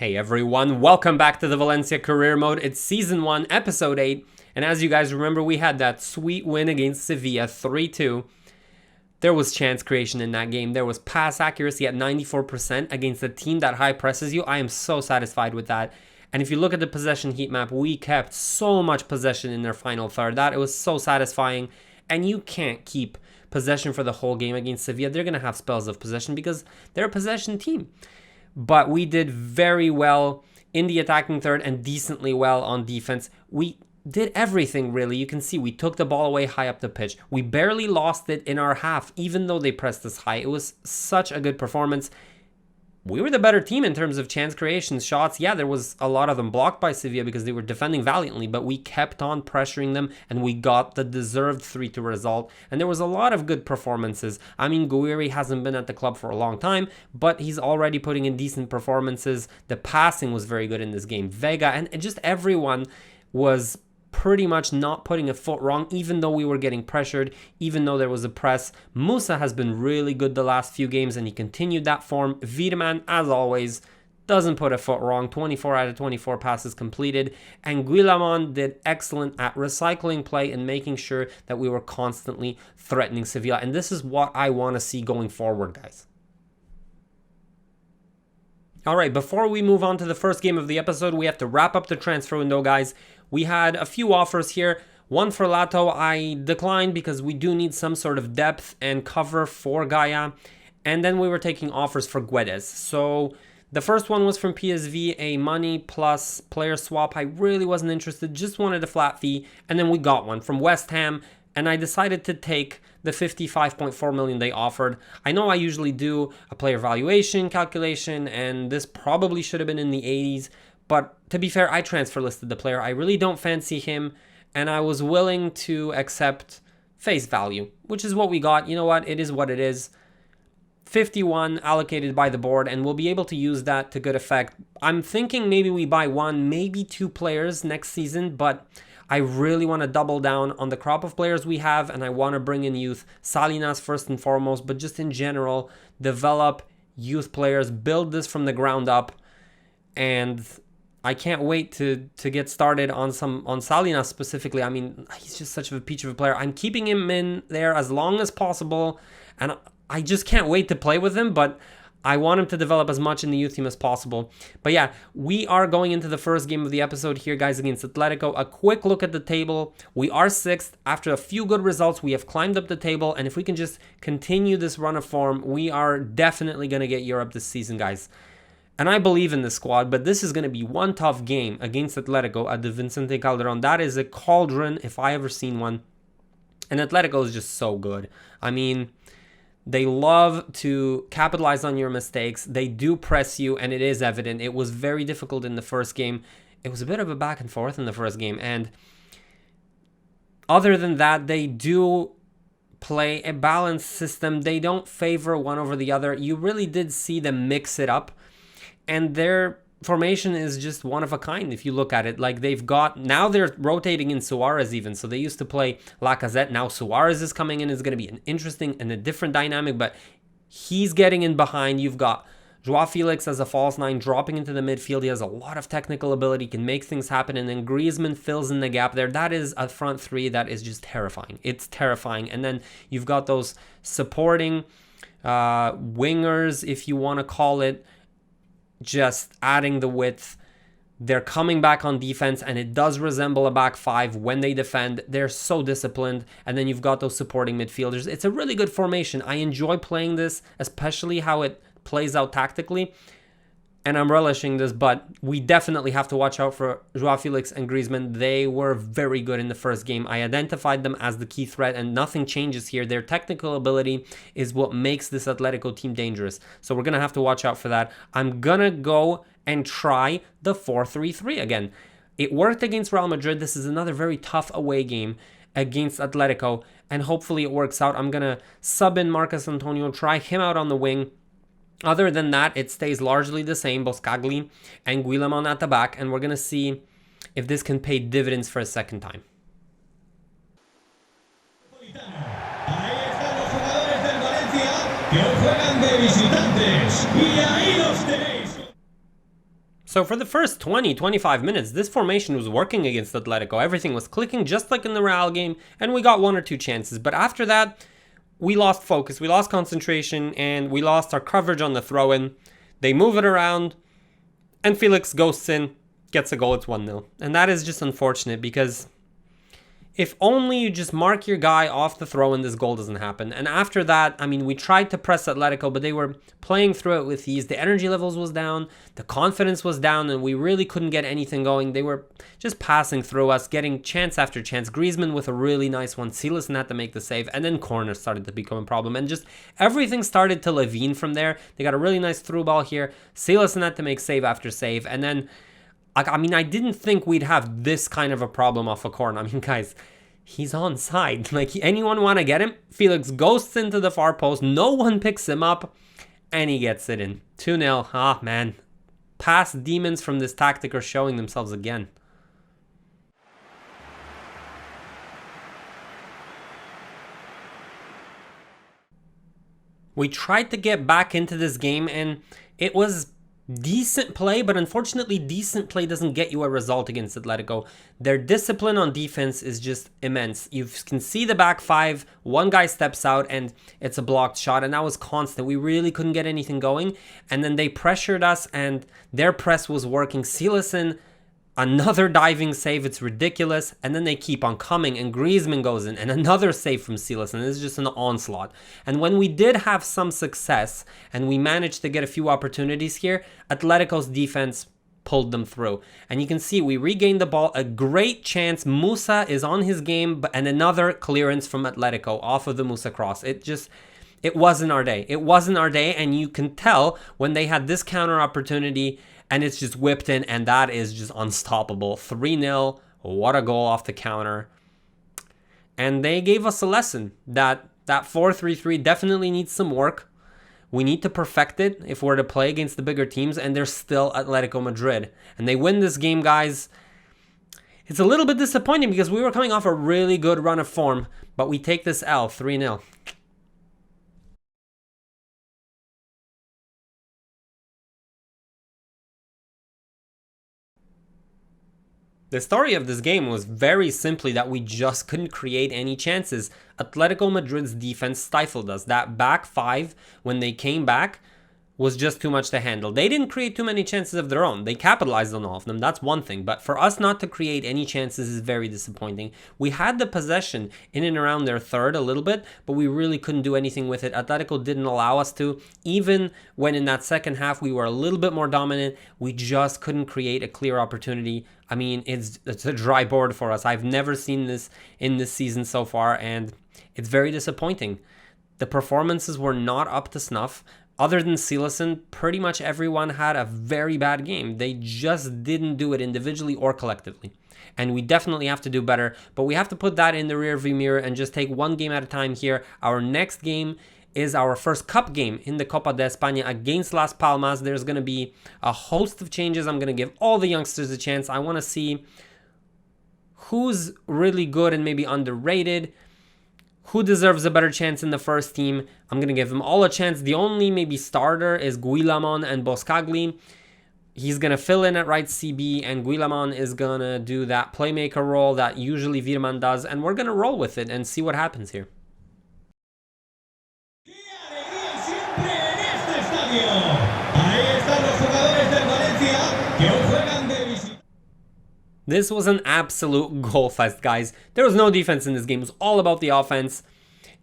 Hey everyone, welcome back to the Valencia Career Mode. It's Season 1, Episode 8, and as you guys remember, we had that sweet win against Sevilla, 3-2. There was chance creation in that game. There was pass accuracy at 94% against a team that high presses you. I am so satisfied with that. And if you look at the possession heat map, we kept so much possession in their final third. It was so satisfying, and you can't keep possession for the whole game against Sevilla. They're going to have spells of possession because they're a possession team. But we did very well in the attacking third and decently well on defense. We did everything, really. You can see we took the ball away high up the pitch. We barely lost it in our half, even though they pressed us high. It was such a good performance. We were the better team in terms of chance creations, shots. Yeah, there was a lot of them blocked by Sevilla because they were defending valiantly, but we kept on pressuring them and we got the deserved 3-2 result. And there was a lot of good performances. I mean, Guedes hasn't been at the club for a long time, but he's already putting in decent performances. The passing was very good in this game. Vega and just everyone was pretty much not putting a foot wrong, even though we were getting pressured, even though there was a press. Musa has been really good the last few games, and he continued that form. Wiedemann, as always, doesn't put a foot wrong. 24 out of 24 passes completed. And Guillamon did excellent at recycling play and making sure that we were constantly threatening Sevilla. And this is what I want to see going forward, guys. All right, before we move on to the first game of the episode, we have to wrap up the transfer window, guys. We had a few offers here. One for Lato, I declined because we do need some sort of depth and cover for Gaia. And then we were taking offers for Guedes. So the first one was from PSV, a money plus player swap. I really wasn't interested, just wanted a flat fee. And then we got one from West Ham. And I decided to take the 55.4 million they offered. I know I usually do a player valuation calculation, and this probably should have been in the 80s. But to be fair, I transfer listed the player. I really don't fancy him, and I was willing to accept face value, which is what we got. You know what? It is what it is. 51 allocated by the board, and we'll be able to use that to good effect. I'm thinking maybe we buy one, maybe two players next season, but I really want to double down on the crop of players we have, and I want to bring in youth. Salinas first and foremost, but just in general, develop youth players, build this from the ground up, and I can't wait to get started on Salinas specifically. I mean, he's just such a peach of a player. I'm keeping him in there as long as possible, and I just can't wait to play with him, but I want him to develop as much in the youth team as possible. But yeah, we are going into the first game of the episode here, guys, against Atletico. A quick look at the table. We are 6th. After a few good results, we have climbed up the table, and if we can just continue this run of form, we are definitely going to get Europe this season, guys. And I believe in this squad, but this is going to be one tough game against Atletico at the Vicente Calderon. That is a cauldron if I ever seen one. And Atletico is just so good. I mean, they love to capitalize on your mistakes. They do press you, and it is evident. It was very difficult in the first game. It was a bit of a back and forth in the first game. And other than that, they do play a balanced system. They don't favor one over the other. You really did see them mix it up. And their formation is just one of a kind if you look at it. Like now they're rotating in Suarez even. So they used to play Lacazette. Now Suarez is coming in. It's going to be an interesting and a different dynamic, but he's getting in behind. You've got Joao Felix as a false 9 dropping into the midfield. He has a lot of technical ability, can make things happen. And then Griezmann fills in the gap there. That is a front three that is just terrifying. It's terrifying. And then you've got those supporting wingers, if you want to call it, just adding the width. They're coming back on defense, and it does resemble a back five when they defend. They're so disciplined, and then you've got those supporting midfielders. It's a really good formation. I enjoy playing this, especially how it plays out tactically, and I'm relishing this, but we definitely have to watch out for Joao Felix and Griezmann. They were very good in the first game. I identified them as the key threat, and nothing changes here. Their technical ability is what makes this Atletico team dangerous. So we're going to have to watch out for that. I'm going to go and try the 4-3-3 again. It worked against Real Madrid. This is another very tough away game against Atletico, and hopefully it works out. I'm going to sub in Marcos Antonio, try him out on the wing. Other than that, it stays largely the same, Boscagli and Guillamon at the back, and we're going to see if this can pay dividends for a second time. So for the first 20-25 minutes, this formation was working against Atletico. Everything was clicking just like in the Real game, and we got 1 or 2 chances. But after that, we lost focus, we lost concentration, and we lost our coverage on the throw-in. They move it around, and Felix ghosts in, gets a goal, it's 1-0. And that is just unfortunate because if only you just mark your guy off the throw and this goal doesn't happen. And after that, I mean, we tried to press Atletico, but they were playing through it with ease. The energy levels was down, the confidence was down, and we really couldn't get anything going. They were just passing through us, getting chance after chance. Griezmann with a really nice one. Silas had to make the save, and then corners started to become a problem. And just everything started to levine from there. They got a really nice through ball here. Silas had to make save after save. And then I mean, I didn't think we'd have this kind of a problem off a corner. I mean, guys, he's onside. Like, anyone want to get him? Felix ghosts into the far post. No one picks him up, and he gets it in. 2-0. Ah, man. Past demons from this tactic are showing themselves again. We tried to get back into this game, and it was decent play, but unfortunately decent play doesn't get you a result against Atletico. Their discipline on defense is just immense. You can see the back 5, one guy steps out and it's a blocked shot, and that was constant. We really couldn't get anything going, and then they pressured us and their press was working. Silasen, another diving save, it's ridiculous, and then they keep on coming, and Griezmann goes in, and another save from Silas, and this is just an onslaught. And when we did have some success, and we managed to get a few opportunities here, Atletico's defense pulled them through. And you can see we regained the ball, a great chance, Musa is on his game, and another clearance from Atletico off of the Musa cross. It wasn't our day. It wasn't our day, and you can tell when they had this counter opportunity, and it's just whipped in, and that is just unstoppable. 3-0, what a goal off the counter. And they gave us a lesson that 4-3-3 definitely needs some work. We need to perfect it if we're to play against the bigger teams, and they're still Atletico Madrid. And they win this game, guys. It's a little bit disappointing because we were coming off a really good run of form, but we take this L, 3-0. The story of this game was very simply that we just couldn't create any chances. Atletico Madrid's defense stifled us. That back 5, when they came back, was just too much to handle. They didn't create too many chances of their own. They capitalized on all of them. That's one thing. But for us not to create any chances is very disappointing. We had the possession in and around their third a little bit, but we really couldn't do anything with it. Atletico didn't allow us to. Even when in that second half we were a little bit more dominant, we just couldn't create a clear opportunity. I mean, it's a dry board for us. I've never seen this in this season so far, and it's very disappointing. The performances were not up to snuff. Other than Silasen, pretty much everyone had a very bad game. They just didn't do it individually or collectively. And we definitely have to do better, but we have to put that in the rearview mirror and just take one game at a time here. Our next game is our first cup game in the Copa de Espana against Las Palmas. There's going to be a host of changes. I'm going to give all the youngsters a chance. I want to see who's really good and maybe underrated, who deserves a better chance in the first team. I'm going to give them all a chance. The only maybe starter is Guillamon and Boscagli. He's going to fill in at right CB, and Guillamon is going to do that playmaker role that usually Virman does, and we're going to roll with it and see what happens here. This was an absolute goal fest, guys. There was no defense in this game. It was all about the offense.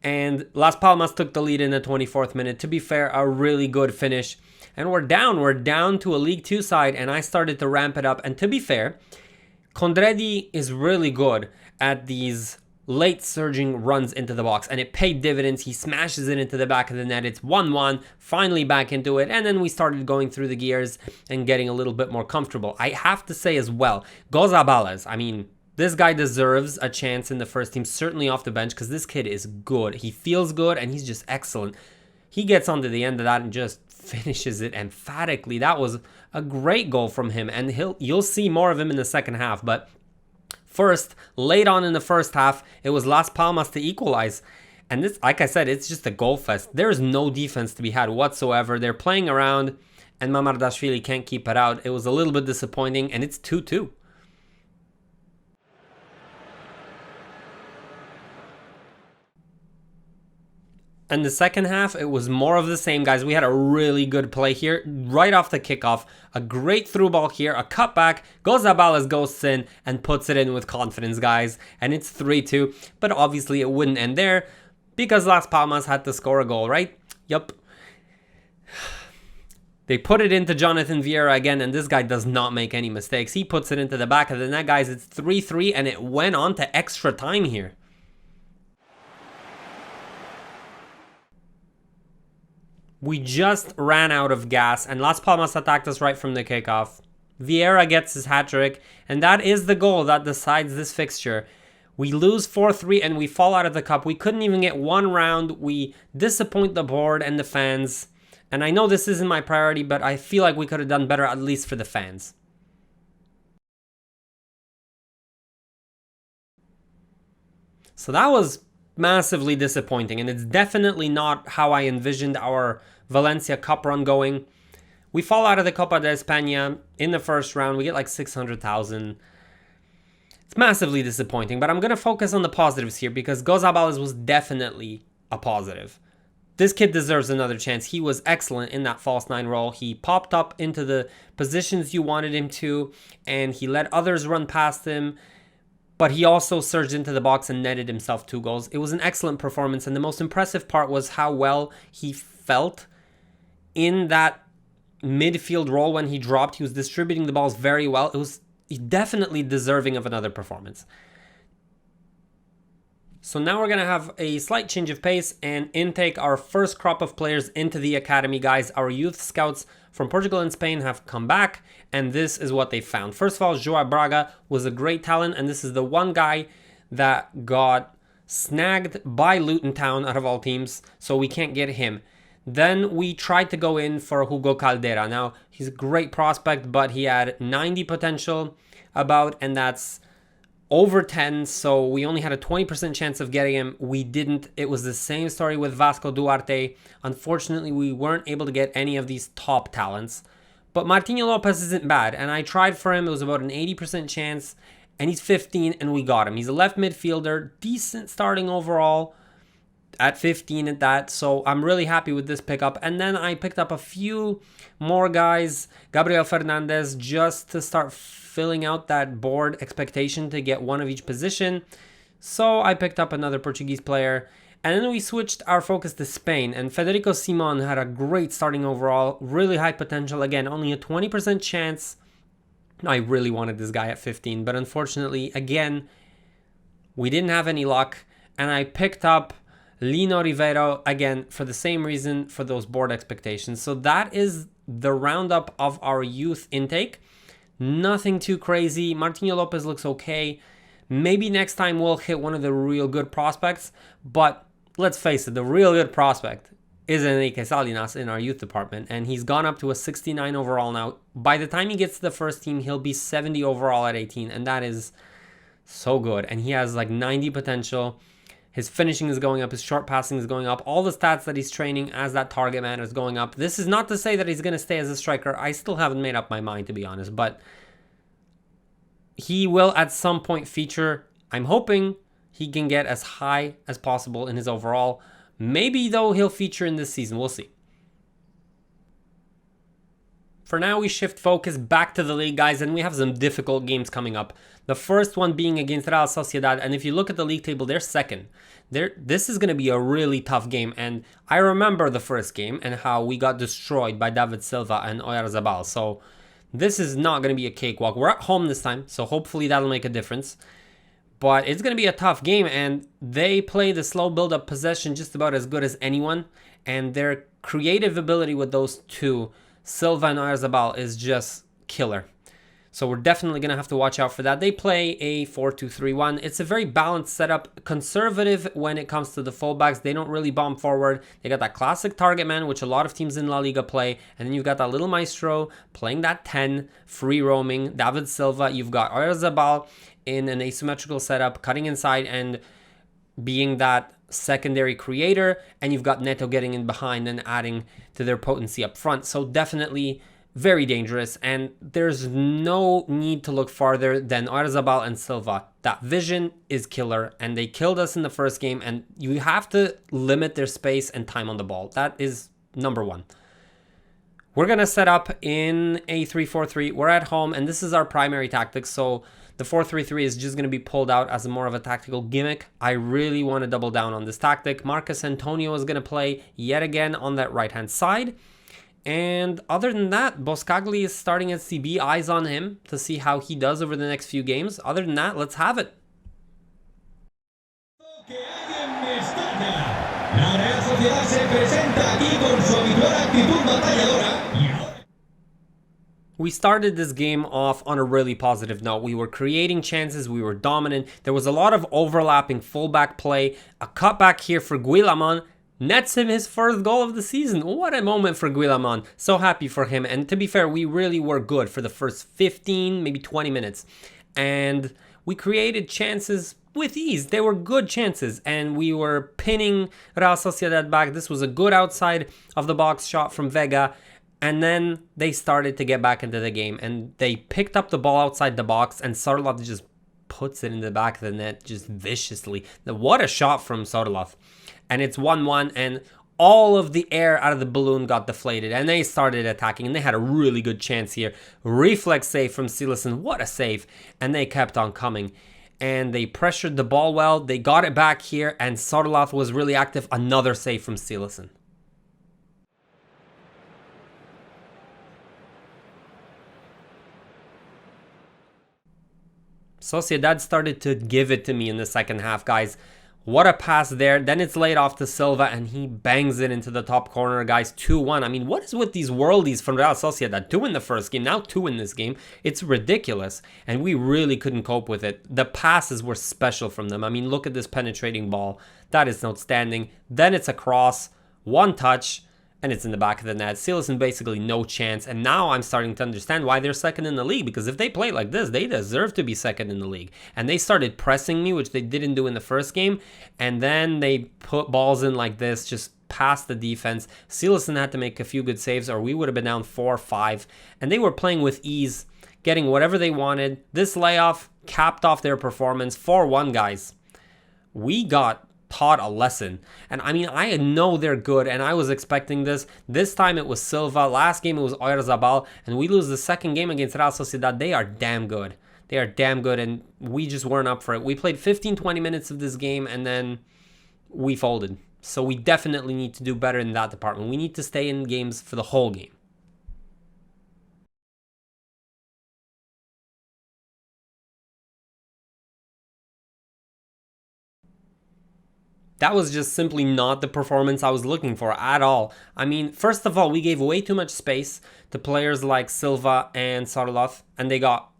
And Las Palmas took the lead in the 24th minute. To be fair, a really good finish. And we're down to a League 2 side, and I started to ramp it up. And to be fair, Condredi is really good at these late surging runs into the box, and it paid dividends. He smashes it into the back of the net. It's 1-1, finally back into it, and then we started going through the gears and getting a little bit more comfortable. I have to say as well, Gozabales, I mean, this guy deserves a chance in the first team, certainly off the bench, because this kid is good. He feels good, and he's just excellent. He gets onto the end of that and just finishes it emphatically. That was a great goal from him, and you'll see more of him in the second half, but first, late on in the first half, it was Las Palmas to equalize. And this, like I said, it's just a goal fest. There is no defense to be had whatsoever. They're playing around, and Mamardashvili can't keep it out. It was a little bit disappointing, and it's 2-2. And the second half, it was more of the same, guys. We had a really good play here right off the kickoff. A great through ball here, a cutback. Gonzalez goes in and puts it in with confidence, guys. And it's 3-2. But obviously, it wouldn't end there because Las Palmas had to score a goal, right? Yup. They put it into Jonathan Vieira again, and this guy does not make any mistakes. He puts it into the back of the net, guys. It's 3-3, and it went on to extra time here. We just ran out of gas, and Las Palmas attacked us right from the kickoff. Vieira gets his hat-trick, and that is the goal that decides this fixture. We lose 4-3, and we fall out of the cup. We couldn't even get one round. We disappoint the board and the fans. And I know this isn't my priority, but I feel like we could have done better, at least for the fans. So that was massively disappointing, and it's definitely not how I envisioned our Valencia Cup run going. We fall out of the Copa de Espana in the first round. We get like 600,000. It's massively disappointing, but I'm going to focus on the positives here because Gonzalez was definitely a positive. This kid deserves another chance. He was excellent in that false nine role. He popped up into the positions you wanted him to, and he let others run past him. But he also surged into the box and netted himself 2 goals. It was an excellent performance, and the most impressive part was how well he felt in that midfield role when he dropped. He was distributing the balls very well. It was definitely deserving of another performance. So now we're going to have a slight change of pace and intake our first crop of players into the academy, guys. Our youth scouts from Portugal and Spain have come back, and this is what they found. First of all, Joao Braga was a great talent, and this is the one guy that got snagged by Luton Town out of all teams, so we can't get him. Then we tried to go in for Hugo Caldera. Now, he's a great prospect, but he had 90 potential about, and that's over 10, so we only had a 20% chance of getting him. We didn't. It was the same story with Vasco Duarte. Unfortunately, we weren't able to get any of these top talents. But Martinho Lopez isn't bad, and I tried for him. It was about an 80% chance, and he's 15, and we got him. He's a left midfielder, decent starting overall at 15 at that, so I'm really happy with this pickup. And then I picked up a few more guys, Gabriel Fernandez, just to start filling out that board expectation to get one of each position. So I picked up another Portuguese player, and then we switched our focus to Spain, and Federico Simon had a great starting overall, really high potential. Again, only a 20% chance. I really wanted this guy at 15, but unfortunately, again, we didn't have any luck, and I picked up Lino Rivero, again, for the same reason, for those board expectations. So that is the roundup of our youth intake. Nothing too crazy. Martinho Lopez looks okay. Maybe next time we'll hit one of the real good prospects, but let's face it, the real good prospect is Enrique Salinas in our youth department, and he's gone up to a 69 overall now. By the time he gets to the first team, he'll be 70 overall at 18, and that is so good. And he has like 90 potential. His finishing is going up. His short passing is going up. All the stats that he's training as that target man is going up. This is not to say that he's going to stay as a striker. I still haven't made up my mind, to be honest. But he will at some point feature. I'm hoping he can get as high as possible in his overall. Maybe, though, he'll feature in this season. We'll see. For now, we shift focus back to the league, guys, and we have some difficult games coming up. The first one being against Real Sociedad, and if you look at the league table, they're second. This is going to be a really tough game, and I remember the first game and how we got destroyed by David Silva and Oyarzabal, so this is not going to be a cakewalk. We're at home this time, so hopefully that'll make a difference. But it's going to be a tough game, and they play the slow build-up possession just about as good as anyone, and their creative ability with those two, Silva and Oyarzabal, is just killer. So we're definitely going to have to watch out for that. They play a 4-2-3-1. It's a very balanced setup, conservative when it comes to the fullbacks. They don't really bomb forward. They got that classic target man, which a lot of teams in La Liga play. And then you've got that little maestro playing that 10, free roaming, David Silva. You've got Oyarzabal in an asymmetrical setup, cutting inside and being that secondary creator. And you've got Neto getting in behind and adding to their potency up front. So definitely very dangerous, and there's no need to look farther than Oyarzabal and Silva. That vision is killer, and they killed us in the first game, and you have to limit their space and time on the ball. That is number one. We're going to set up in a 3-4-3. We're at home, and this is our primary tactic, so the 4-3-3 is just going to be pulled out as more of a tactical gimmick. I really want to double down on this tactic. Marcus Antonio is going to play yet again on that right-hand side. And other than that, Boscagli is starting at CB. Eyes on him to see how he does over the next few games. Other than that, let's have it. We started this game off on a really positive note. We were creating chances, we were dominant. There was a lot of overlapping fullback play. A cutback here for Guillamon nets him his first goal of the season. What a moment for Guillamon. So happy for him. And to be fair, we really were good for the first 15, maybe 20 minutes. And we created chances with ease. They were good chances, and we were pinning Real Sociedad back. This was a good outside of the box shot from Vega. And then they started to get back into the game, and they picked up the ball outside the box, and Sorloth just puts it in the back of the net just viciously. What a shot from Sorloth. And it's 1-1, and all of the air out of the balloon got deflated, and they started attacking, and they had a really good chance here. Reflex save from Silason. What a save. And they kept on coming. And they pressured the ball well. They got it back here, and Sorloth was really active. Another save from Silason. Sociedad started to give it to me in the second half, guys. What a pass there. Then it's laid off to Silva, and he bangs it into the top corner, guys. 2-1. I mean, what is with these worldies from Real Sociedad? 2 in the first game, now 2 in this game. It's ridiculous, and we really couldn't cope with it. The passes were special from them. I mean, look at this penetrating ball. That is outstanding. Then it's a cross, one touch, and it's in the back of the net. Silason basically no chance. And now I'm starting to understand why they're second in the league. Because if they play like this, they deserve to be second in the league. And they started pressing me, which they didn't do in the first game. And then they put balls in like this, just past the defense. Silason had to make a few good saves, or we would have been down 4-5. And they were playing with ease, getting whatever they wanted. This layoff capped off their performance. 4-1, guys. We got taught a lesson, and I mean, I know they're good, and I was expecting this. This time it was Silva, last game it was Oyarzabal, and we lose the second game against Real Sociedad. They are damn good. They are damn good, and we just weren't up for it. We played 15-20 minutes of this game, and then we folded. So we definitely need to do better in that department. We need to stay in games for the whole game. That was just simply not the performance I was looking for at all. I mean, first of all, we gave way too much space to players like Silva and Sorloth, and they got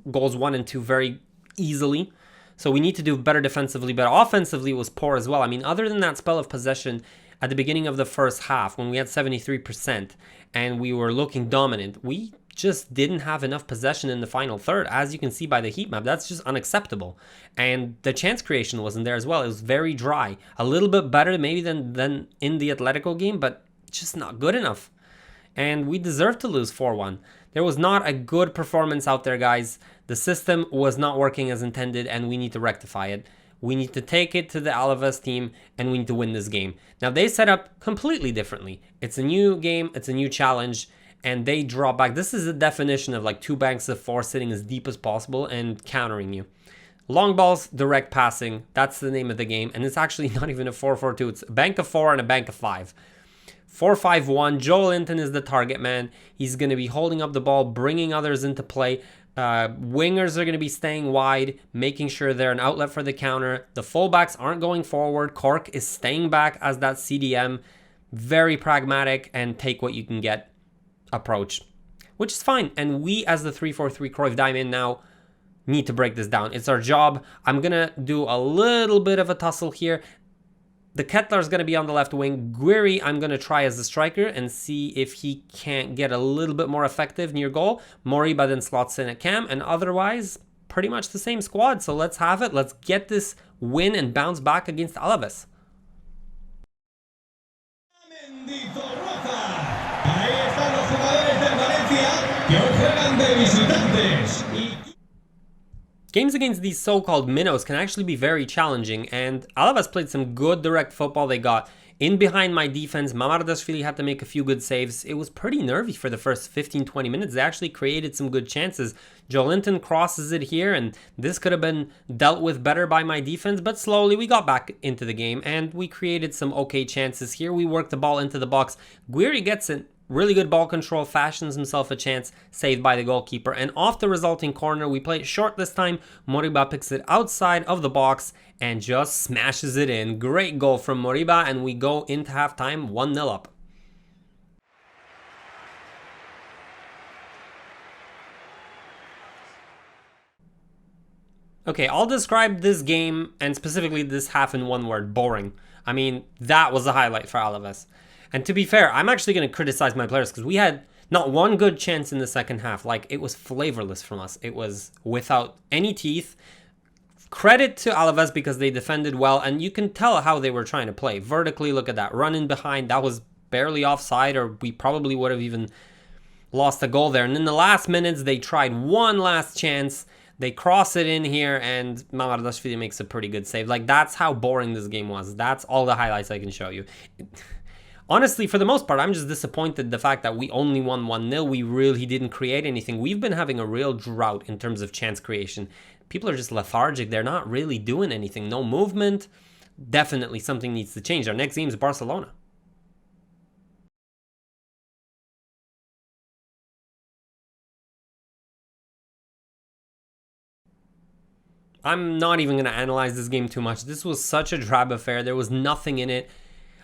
goals 1 and 2 very easily. So we need to do better defensively, but offensively it was poor as well. I mean, other than that spell of possession at the beginning of the first half, when we had 73% and we were looking dominant, we just didn't have enough possession in the final third. As you can see by the heat map, that's just unacceptable. And the chance creation wasn't there as well. It was very dry. A little bit better maybe than in the Atletico game, but just not good enough. And we deserved to lose 4-1. There was not a good performance out there, guys. The system was not working as intended, and we need to rectify it. We need to take it to the Alaves team, and we need to win this game. Now, they set up completely differently. It's a new game. It's a new challenge. And they draw back. This is the definition of like 2 banks of 4 sitting as deep as possible and countering you. Long balls, direct passing. That's the name of the game. And it's actually not even a 4-4-2. It's a bank of 4 and a bank of 5. 4-5-1. Joel Linton is the target man. He's going to be holding up the ball, bringing others into play. Wingers are going to be staying wide, making sure they're an outlet for the counter. The fullbacks aren't going forward. Cork is staying back as that CDM. Very pragmatic and take what you can get approach, which is fine. And we, as the 3-4-3 Cruyff Diamond, now need to break this down. It's our job. I'm gonna do a little bit of a tussle here. The Kettler is gonna be on the left wing. Guiri, I'm gonna try as the striker and see if he can't get a little bit more effective near goal. Moriba then slots in at cam, and otherwise pretty much the same squad. So let's have it. Let's get this win and bounce back against Alaves. Valencia Games against these so-called minnows can actually be very challenging, and Alaves played some good direct football. They got in behind my defense. Mamardashvili had to make a few good saves. It was pretty nervy for the first 15-20 minutes. They actually created some good chances. Joelinton crosses it here, and this could have been dealt with better by my defense, but slowly we got back into the game, and we created some okay chances here. We worked the ball into the box. Guedes gets it. Really good ball control, fashions himself a chance, saved by the goalkeeper. And off the resulting corner, we play it short this time. Moriba picks it outside of the box and just smashes it in. Great goal from Moriba, and we go into halftime 1-0 up. Okay, I'll describe this game, and specifically this half, in one word: boring. I mean, that was a highlight for Alaves. And to be fair, I'm actually going to criticize my players because we had not one good chance in the second half. Like, it was flavorless from us. It was without any teeth. Credit to Alaves because they defended well, and you can tell how they were trying to play. Vertically, look at that. Run in behind, that was barely offside, or we probably would have even lost a goal there. And in the last minutes, they tried one last chance. They cross it in here, and Mamardashvili makes a pretty good save. Like, that's how boring this game was. That's all the highlights I can show you. Honestly, for the most part, I'm just disappointed the fact that we only won 1-0. We really didn't create anything. We've been having a real drought in terms of chance creation. People are just lethargic. They're not really doing anything. No movement. Definitely something needs to change. Our next game is Barcelona. I'm not even going to analyze this game too much. This was such a drab affair. There was nothing in it.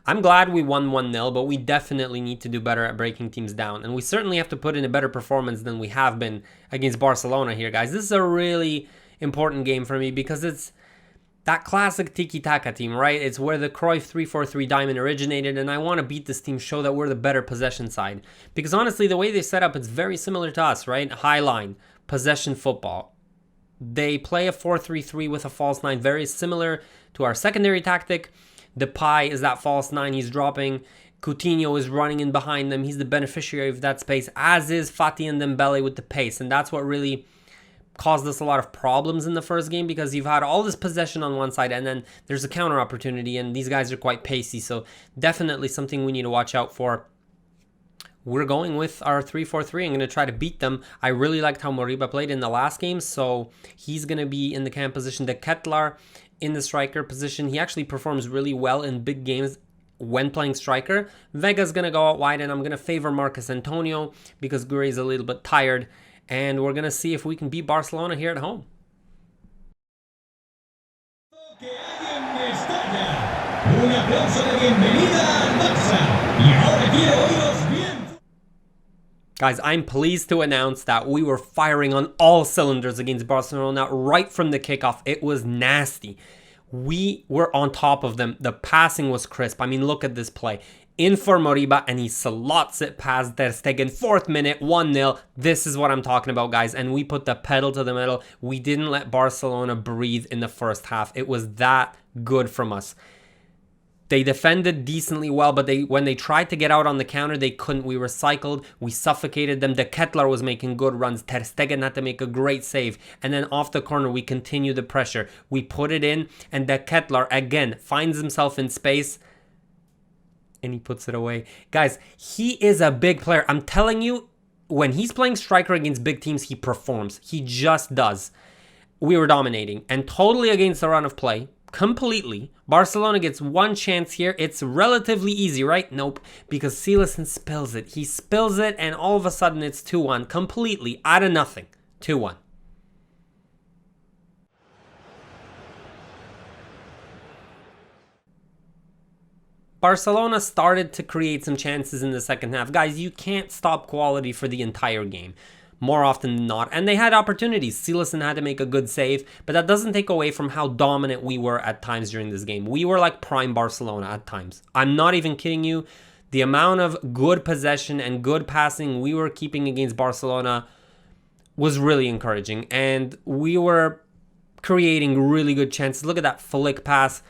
I'm glad we won 1-0, but we definitely need to do better at breaking teams down. And we certainly have to put in a better performance than we have been against Barcelona here, guys. This is a really important game for me because it's that classic tiki-taka team, right? It's where the Cruyff 3-4-3 diamond originated, and I want to beat this team, show that we're the better possession side. Because honestly, the way they set up, it's very similar to us, right? High line, possession football. They play a 4-3-3 with a false 9, very similar to our secondary tactic. Depay is that false 9 he's dropping. Coutinho is running in behind them. He's the beneficiary of that space, as is Fati and Dembele with the pace. And that's what really caused us a lot of problems in the first game, because you've had all this possession on one side and then there's a counter opportunity, and these guys are quite pacey. So definitely something we need to watch out for. We're going with our 3-4-3. I'm going to try to beat them. I really liked how Moriba played in the last game, so he's going to be in the cam position. The Ketlar in the striker position. He actually performs really well in big games when playing striker. Vega's going to go out wide, and I'm going to favor Marcus Antonio because Guedes is a little bit tired. And we're going to see if we can beat Barcelona here at home. Guys, I'm pleased to announce that we were firing on all cylinders against Barcelona right from the kickoff. It was nasty. We were on top of them. The passing was crisp. I mean, look at this play. In for Moriba, and he slots it past Ter Stegen. 4th minute, 1-0. This is what I'm talking about, guys. And we put the pedal to the metal. We didn't let Barcelona breathe in the first half. It was that good from us. They defended decently well, but when they tried to get out on the counter, they couldn't. We recycled. We suffocated them. De Ketelaere was making good runs. Ter Stegen had to make a great save. And then off the corner, we continue the pressure. We put it in, and De Ketelaere, again, finds himself in space, and he puts it away. Guys, he is a big player. I'm telling you, when he's playing striker against big teams, he performs. He just does. We were dominating, and totally against the run of play. Completely. Barcelona gets one chance here. It's relatively easy, right? Nope. Because Silasson spills it. He spills it, and all of a sudden it's 2-1. Completely out of nothing. 2-1. Barcelona started to create some chances in the second half. Guys, you can't stop quality for the entire game. More often than not. And they had opportunities. Silasson had to make a good save, but that doesn't take away from how dominant we were at times during this game. We were like prime Barcelona at times. I'm not even kidding you. The amount of good possession and good passing we were keeping against Barcelona was really encouraging. And we were creating really good chances. Look at that flick pass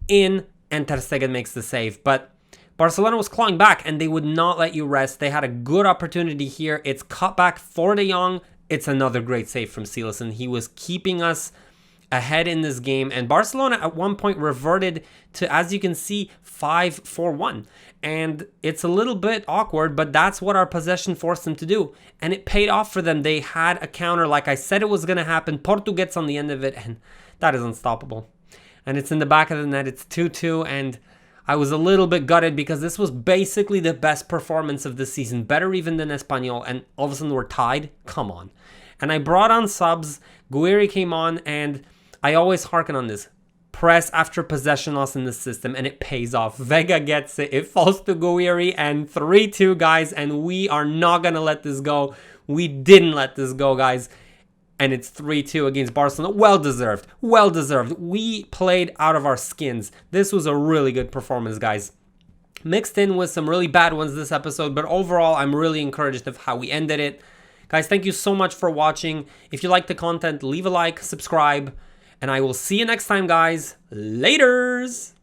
in, and Ter Stegen makes the save. But Barcelona was clawing back, and they would not let you rest. They had a good opportunity here. It's cut back for De Jong, it's another great save from Silas. He was keeping us ahead in this game, and Barcelona at one point reverted to, as you can see, 5-4-1, and it's a little bit awkward, but that's what our possession forced them to do, and it paid off for them. They had a counter like I said it was going to happen. Porto gets on the end of it, and that is unstoppable, and it's in the back of the net. It's 2-2, and I was a little bit gutted because this was basically the best performance of the season, better even than Espanyol, and all of a sudden we're tied. Come on. And I brought on subs. Guedes came on, and I always harken on this. Press after possession loss in the system, and it pays off. Vega gets it. It falls to Guedes, and 3-2, guys, and we are not going to let this go. We didn't let this go, guys. And it's 3-2 against Barcelona. Well deserved. Well deserved. We played out of our skins. This was a really good performance, guys. Mixed in with some really bad ones this episode, but overall, I'm really encouraged of how we ended it. Guys, thank you so much for watching. If you like the content, leave a like, subscribe, and I will see you next time, guys. Laters!